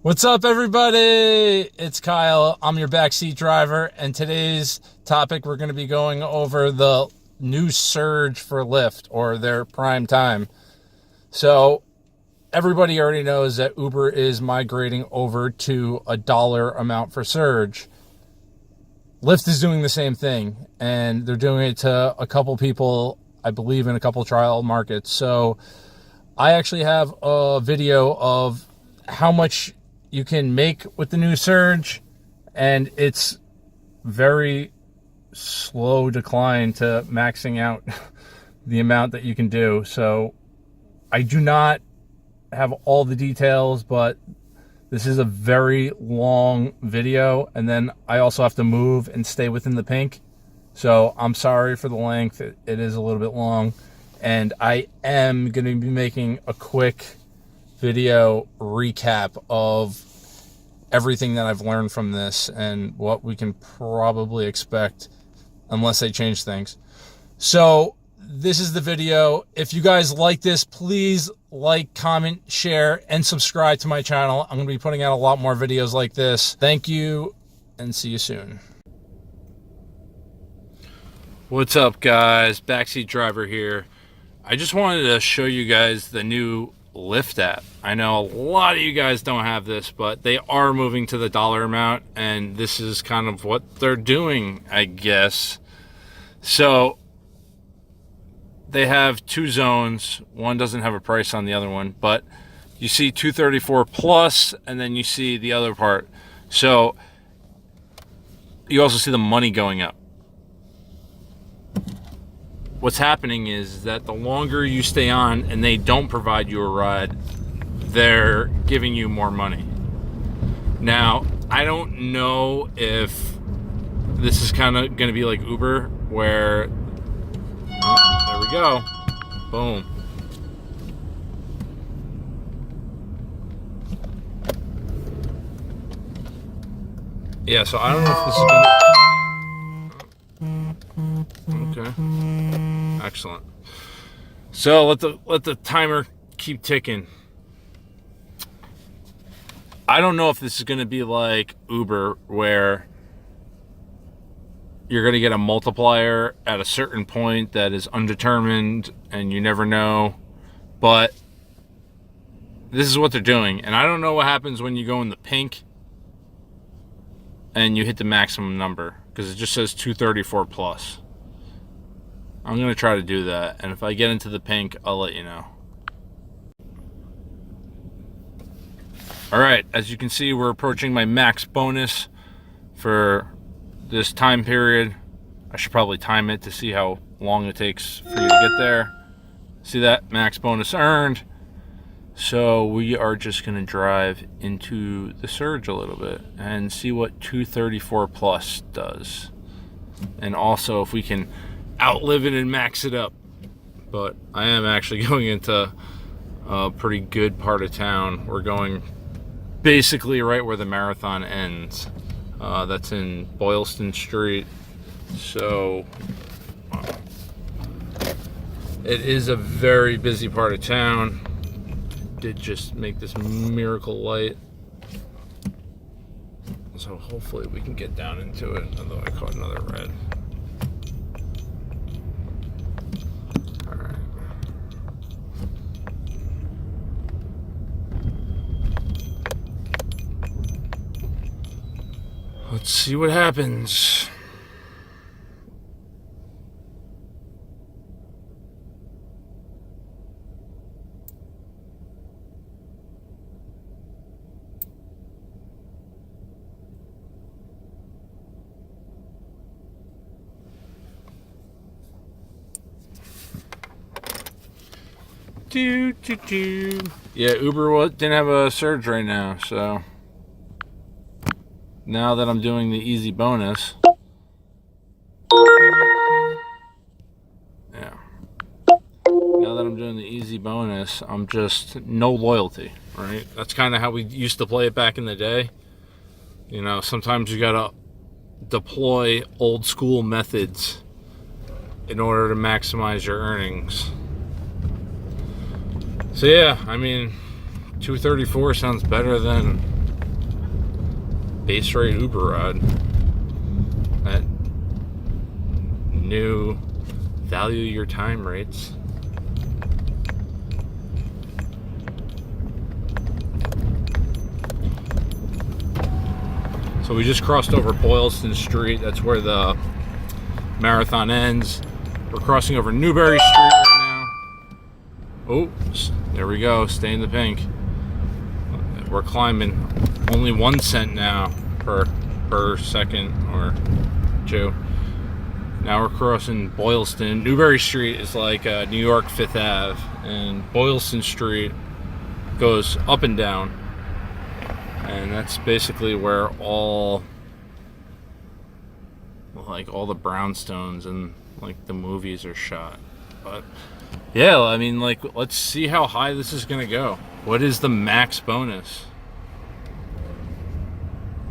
What's up, everybody? It's Kyle. I'm your backseat driver, and today's topic, we're going to be going over the new surge for Lyft, or their prime time. So everybody already knows that Uber is migrating over to a dollar amount for surge. Lyft is doing the same thing, and they're doing it to a couple people, I believe, in a couple trial markets. So I actually have a video of how much you can make with the new surge, and it's very slow decline to maxing out the amount that you can do. So I do not have all the details, but this is a very long video, and then I also have to move and stay within the pink. So I'm sorry for the length. It is a little bit long, and I am going to be making a quick video recap of everything that I've learned from this and what we can probably expect unless they change things. So this is the video. If you guys like this, please like, comment, share, and subscribe to my channel. I'm going to be putting out a lot more videos like this. Thank you, and see you soon. What's up, guys? Backseat driver here. I just wanted to show you guys the new Lyft app. I know a lot of you guys don't have this, but they are moving to the dollar amount, and this is kind of what they're doing, I guess. So they have two zones. One doesn't have a price on the other one, but you see 234 plus, and then you see the other part. So you also see the money going up. What's happening is that the longer you stay on and they don't provide you a ride, they're giving you more money. Now, I don't know if this is kind of going to be like Uber, where, there we go, boom. Yeah, so I don't know if this is going to... Okay. Excellent. So let the timer keep ticking. I don't know if this is going to be like Uber, where you're going to get a multiplier at a certain point that is undetermined and you never know. But this is what they're doing. And I don't know what happens when you go in the pink and you hit the maximum number, because it just says 234 plus. I'm going to try to do that, and if I get into the pink, I'll let you know. Alright, as you can see, we're approaching my max bonus for this time period. I should probably time it to see how long it takes for you to get there. See that? Max bonus earned. So we are just going to drive into the surge a little bit and see what 234 plus does. And also if we can outlive it and max it up. But I am actually going into a pretty good part of town. We're going basically right where the marathon ends. That's in Boylston Street. So it is a very busy part of town. Did just make this miracle light, so hopefully we can get down into it, although I caught another red. All right. Let's see what happens. Yeah, Uber didn't have a surge right now, so now that I'm doing the easy bonus, yeah, now that I'm doing the easy bonus, I'm just no loyalty, right? That's kind of how we used to play it back in the day. You know, sometimes you gotta deploy old school methods in order to maximize your earnings. So yeah, I mean, 234 sounds better than base rate Uber ride at new value your time rates. So we just crossed over Boylston Street. That's where the marathon ends. We're crossing over Newbury Street right now. Oh, there we go. Stay in the pink. We're climbing. Only 1 cent now per second or two. Now we're crossing Boylston. Newbury Street is like New York 5th Ave, and Boylston Street goes up and down. And that's basically where all the brownstones and like the movies are shot. But yeah, I mean, like, let's see how high this is gonna go. What is the max bonus?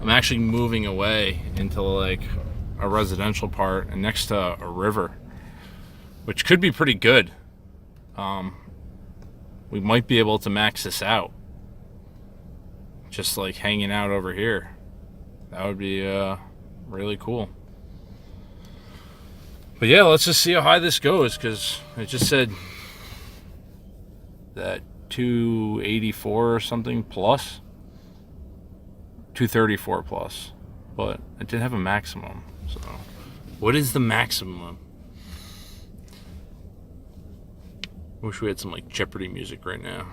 I'm actually moving away into like a residential part and next to a river, which could be pretty good. We might be able to max this out. Just like hanging out over here. That would be really cool. But yeah, let's just see how high this goes, because it just said that 284 or something plus. 234 plus. But it didn't have a maximum. So what is the maximum? Wish we had some like Jeopardy music right now.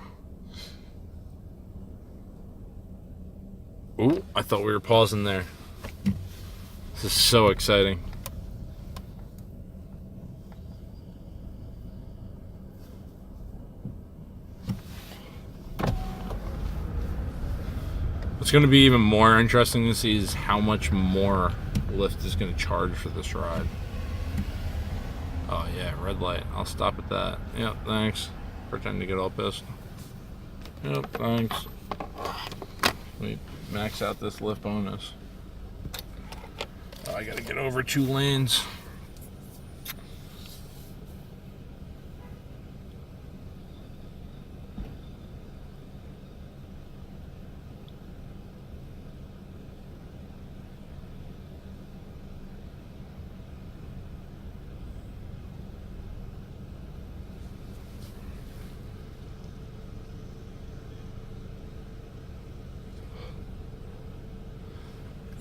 Ooh, I thought we were pausing there. This is so exciting. What's going to be even more interesting to see is how much more Lyft is going to charge for this ride. Oh yeah, red light. I'll stop at that. Yep, thanks. Pretend to get all pissed. Yep, thanks. Wait. Max out this Lyft bonus. Oh, I gotta get over 2 lanes.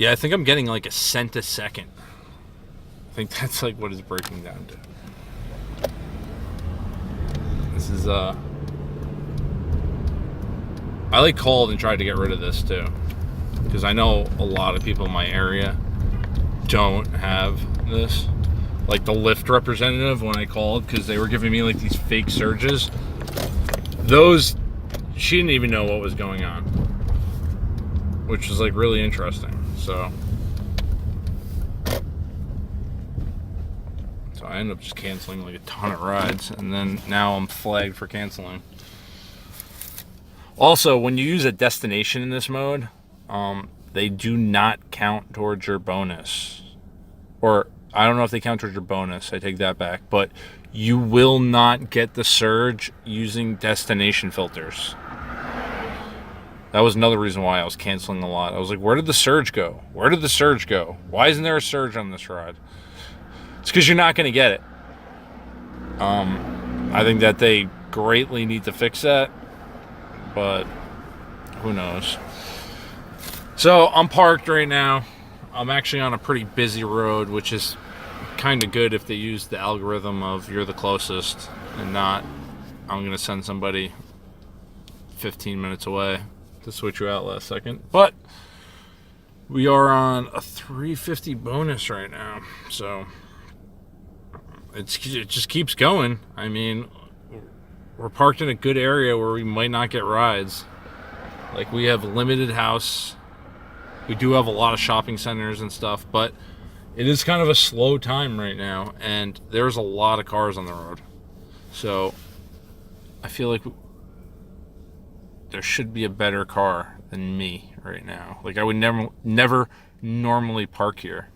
Yeah, I think I'm getting like 1 cent a second. I think that's like what it's breaking down to. This is I like called and tried to get rid of this too, because I know a lot of people in my area don't have this. Like the Lyft representative, when I called, because they were giving me like these fake surges, those, she didn't even know what was going on, which was like really interesting. So I ended up just canceling like a ton of rides, and then now I'm flagged for canceling. Also, when you use a destination in this mode, they do not count towards your bonus. Or I don't know if they count towards your bonus, I take that back, but you will not get the surge using destination filters. That was another reason why I was canceling a lot. I was like, where did the surge go? Where did the surge go? Why isn't there a surge on this ride? It's because you're not going to get it. I think that they greatly need to fix that, but who knows? So I'm parked right now. I'm actually on a pretty busy road, which is kind of good if they use the algorithm of you're the closest and not I'm going to send somebody 15 minutes away to switch you out last second. But we are on a 350 bonus right now, so it just keeps going. I mean, we're parked in a good area where we might not get rides. Like, we have limited house. We do have a lot of shopping centers and stuff, but it is kind of a slow time right now, and there's a lot of cars on the road. So I feel like there should be a better car than me right now. Like, I would never normally park here.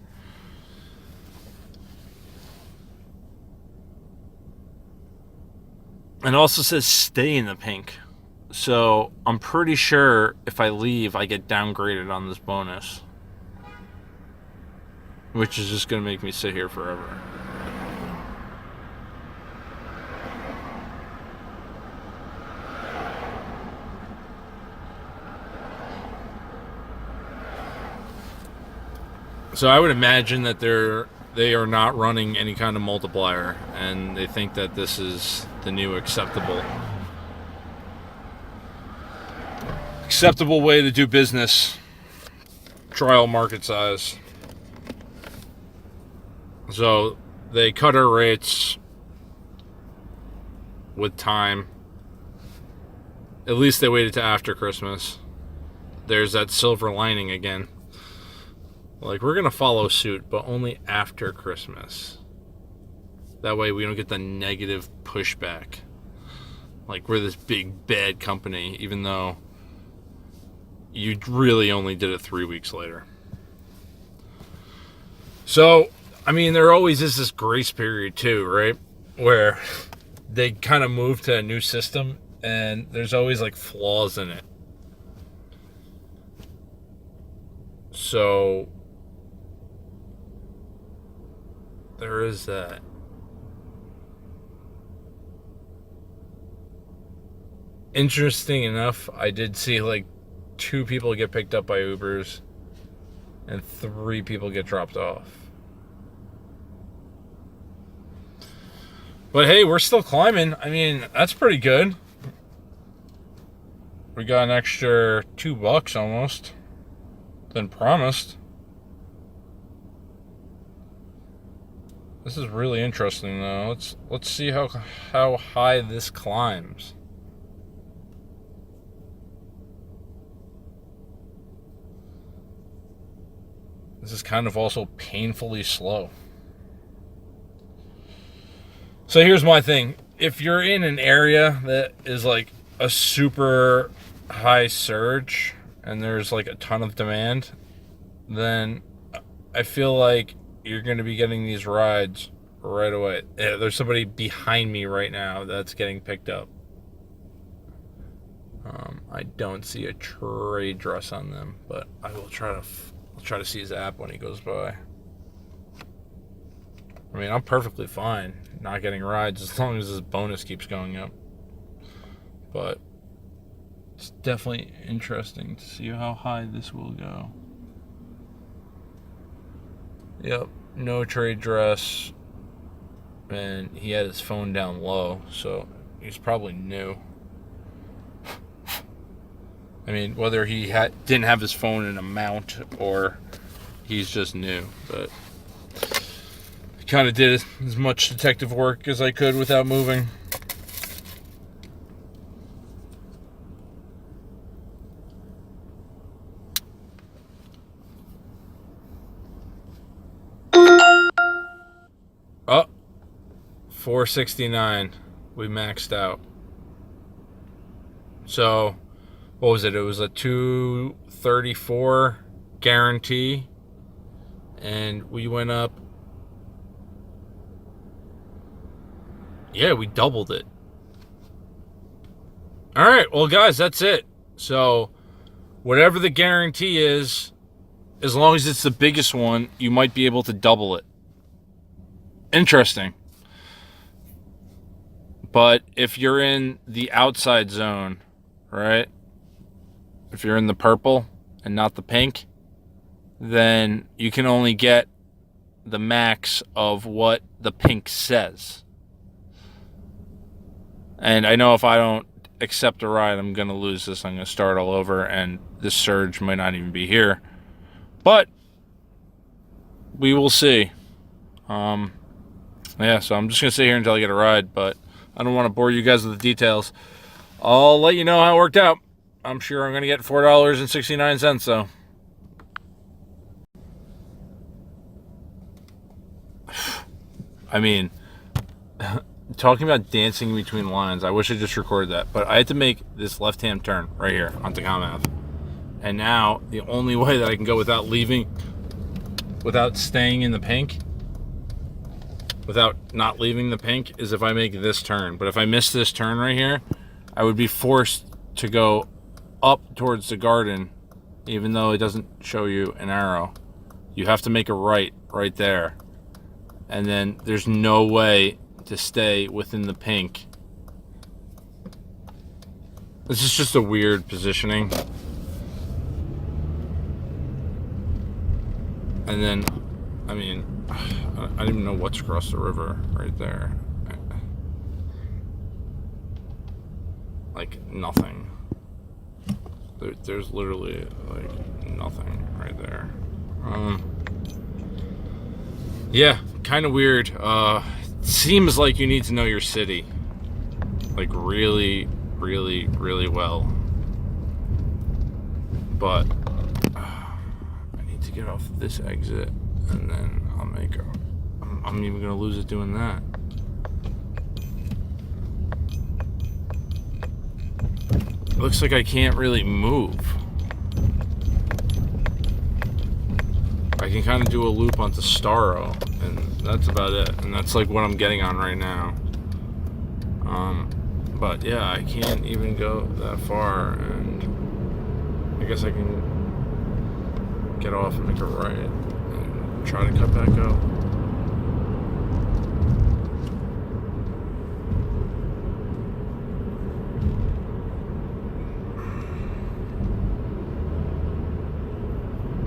And it also says stay in the pink. So I'm pretty sure if I leave, I get downgraded on this bonus. which is just going to make me sit here forever. So I would imagine that they are not running any kind of multiplier, and they think that this is the new acceptable way to do business. Trial market size. So they cut our rates with time. At least they waited to after Christmas. There's that silver lining again. Like, we're going to follow suit, but only after Christmas. That way we don't get the negative pushback. Like, we're this big, bad company, even though you really only did it 3 weeks later. So, I mean, there always is this grace period, too, right? Where they kind of move to a new system, and there's always, like, flaws in it. So there is that. Interesting enough, I did see like 2 people get picked up by Ubers and 3 people get dropped off. But hey, we're still climbing. I mean, that's pretty good. We got an extra $2 almost than promised. This is really interesting, though. Let's see how high this climbs. This is kind of also painfully slow. So here's my thing. If you're in an area that is like a super high surge and there's like a ton of demand, then I feel like you're going to be getting these rides right away. There's somebody behind me right now that's getting picked up. I don't see a trade dress on them, but I will try to see his app when he goes by. I mean, I'm perfectly fine not getting rides as long as this bonus keeps going up. But it's definitely interesting to see how high this will go. Yep, no trade dress. And he had his phone down low, so he's probably new. I mean, whether he didn't have his phone in a mount or he's just new, but I kind of did as much detective work as I could without moving. Oh, 469. We maxed out. So, what was it? It was a 234 guarantee. And we went up. Yeah, we doubled it. All right, well, guys, that's it. So, whatever the guarantee is, as long as it's the biggest one, you might be able to double it. Interesting. But if you're in the outside zone, right? If you're in the purple and not the pink, then you can only get the max of what the pink says. And I know if I don't accept a ride, I'm going to lose this. I'm going to start all over, and this surge might not even be here. But we will see. Yeah, so I'm just going to sit here until I get a ride, but I don't want to bore you guys with the details. I'll let you know how it worked out. I'm sure I'm going to get $4.69, though. I mean, talking about dancing between lines, I wish I just recorded that, but I had to make this left-hand turn right here on Tacoma Ave. And now, the only way that I can go without staying in the pink, without not leaving the pink, is if I make this turn. But if I miss this turn right here, I would be forced to go up towards the garden, even though it doesn't show you an arrow. You have to make a right right there. And then there's no way to stay within the pink. This is just a weird positioning. And then, I mean, I don't even know what's across the river right there. Like, nothing. There's literally, like, nothing right there. Yeah, kind of weird. Seems like you need to know your city. Like, really, really, really well. But I need to get off this exit, and then I'll make a... I'm even gonna lose it doing that. It looks like I can't really move. I can kind of do a loop onto Starro, and that's about it. And that's like what I'm getting on right now. But yeah, I can't even go that far, and I guess I can get off and make a right and try to cut back up.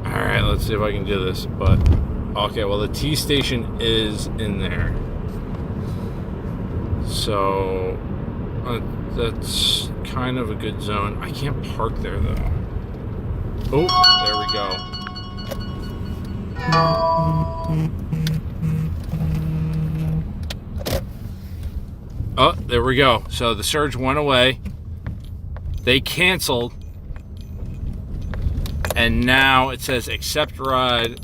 Alright, let's see if I can do this. But okay, well, the T station is in there, so that's kind of a good zone. I can't park there though. Oh, there we go. Oh, there we go. So the surge went away. They canceled. And now it says accept ride.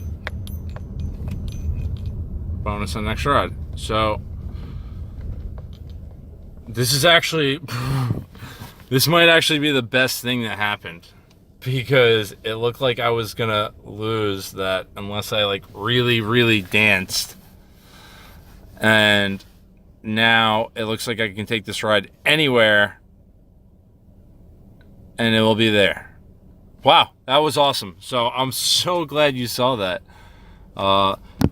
Bonus on next ride. So this is actually, this might actually be the best thing that happened, because it looked like I was gonna lose that unless I like really, really danced. And now it looks like I can take this ride anywhere and it will be there. Wow, that was awesome. So I'm so glad you saw that.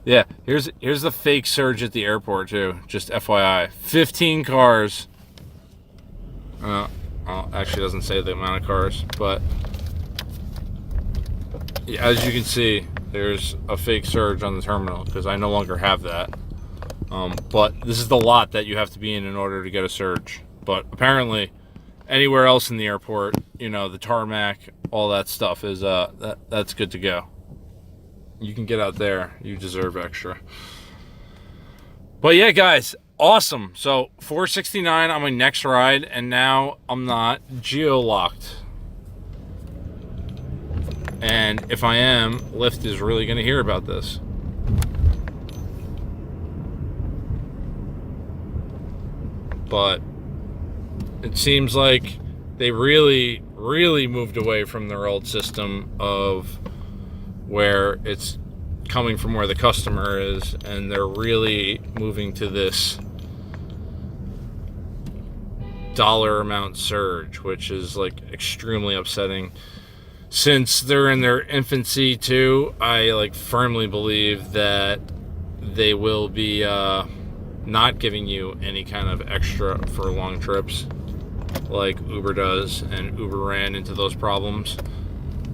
Yeah, here's the fake surge at the airport too, just FYI. 15 cars. Well, actually doesn't say the amount of cars, but as you can see, there's a fake surge on the terminal because I no longer have that. But this is the lot that you have to be in order to get a surge. But apparently, anywhere else in the airport, you know, the tarmac, all that stuff is that's good to go. You can get out there. You deserve extra. But yeah, guys, awesome. So 469 on my next ride, and now I'm not geo-locked. And if I am, Lyft is really going to hear about this. But it seems like they really, really moved away from their old system of where it's coming from where the customer is, and they're really moving to this dollar amount surge, which is like extremely upsetting. Since they're in their infancy too, I like firmly believe that they will be not giving you any kind of extra for long trips like Uber does, and Uber ran into those problems.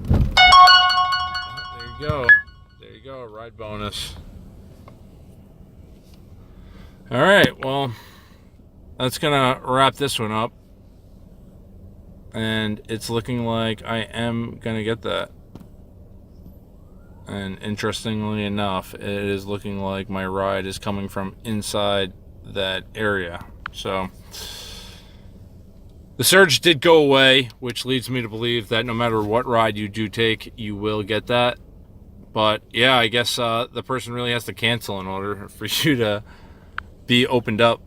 There you go. There you go, ride bonus. All right, well, that's gonna wrap this one up. And it's looking like I am gonna get that. And interestingly enough, it is looking like my ride is coming from inside that area. So the surge did go away, which leads me to believe that no matter what ride you do take, you will get that. But yeah, I guess the person really has to cancel in order for you to be opened up.